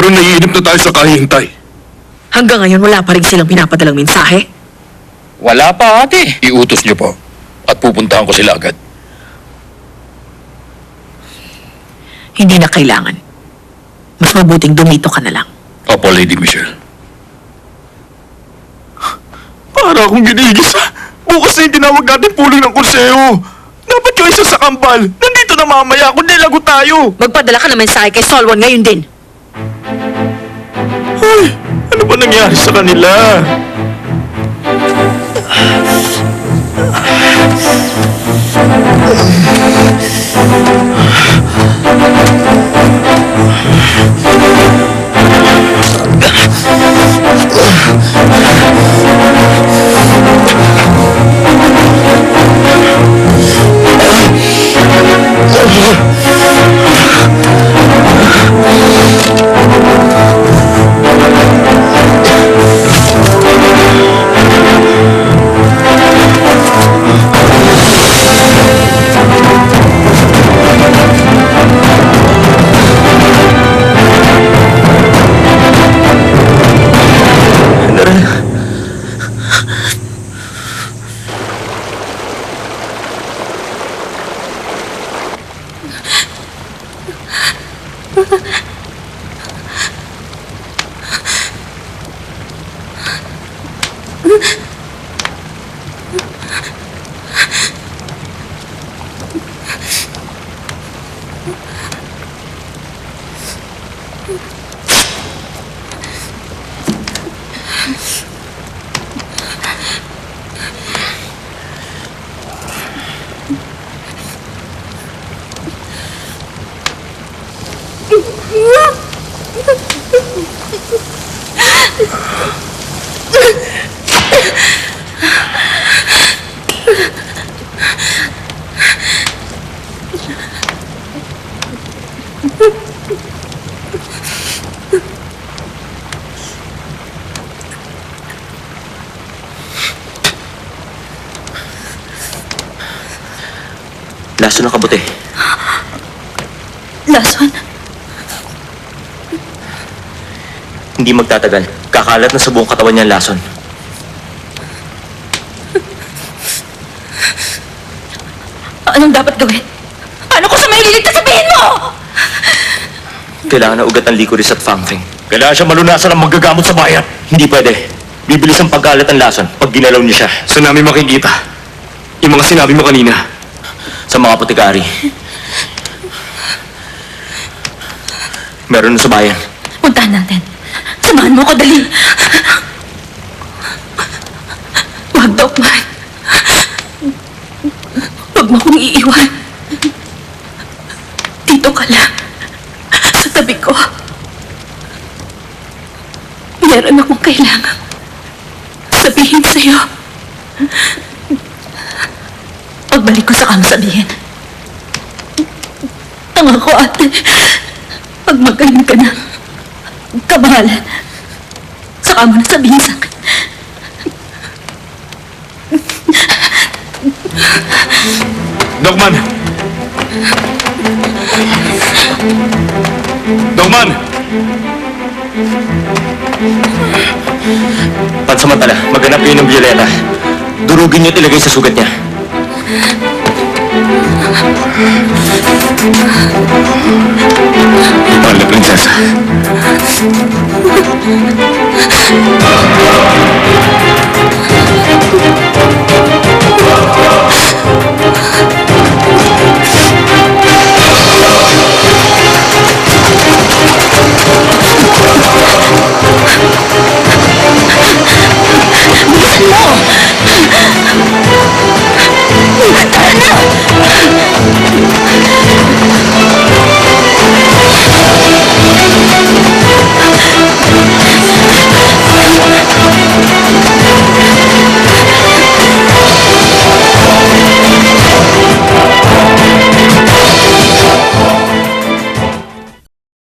Pero naiinip na tayo sa kahihintay. Hanggang ngayon, wala pa rin silang pinapadalang mensahe. Wala pa, ate. Iutos niyo po. At pupuntahan ko sila agad. Hindi na kailangan. Mas mabuting dumito ka na lang. Opo, Lady Michelle. Para akong ginigis. Bukas na yung tinawag natin puling ng konseho. Dapat yung isa sa kambal. Nandito na mamaya, kundi lago tayo. Magpadala ka ng mensahe kay Solwan ngayon din. Ay, ano ba nangyari sa kanila? Lason ng kabuti. Lason? Hindi magtatagal. Kakalat na sa buong katawan niya ang lason. Anong dapat gawin? Paano ko sa may liligtas, sabihin mo? Kailangan na ugat ng licorice at fangfeng. Kailangan siya malunasan ang maggagamot sa bayan. Hindi pwede. Bibilis ang pagkalat ng lason pag ginalaw niya siya. Saan namin makikita? Yung mga sinabi mo kanina. Sa mga putikari. Meron na sa bayan. Puntahan natin. Samahan mo ko, dali. Huwag, Dokman. Huwag mo kong iiwan. Dito ka lang. Sa tabi ko. Meron akong kailangan sabihin sa'yo. Pagbalik ko sa kang sabihin. Tanga ko, ate. Pag magaling ka na, kamahalan, saka mo na sabihin sa akin. Dogman! Dogman! Pansamantala, maghanap kayo ng Violeta. Durugin niyo at ilagay sa sugat niya. Mahal na prinsesa.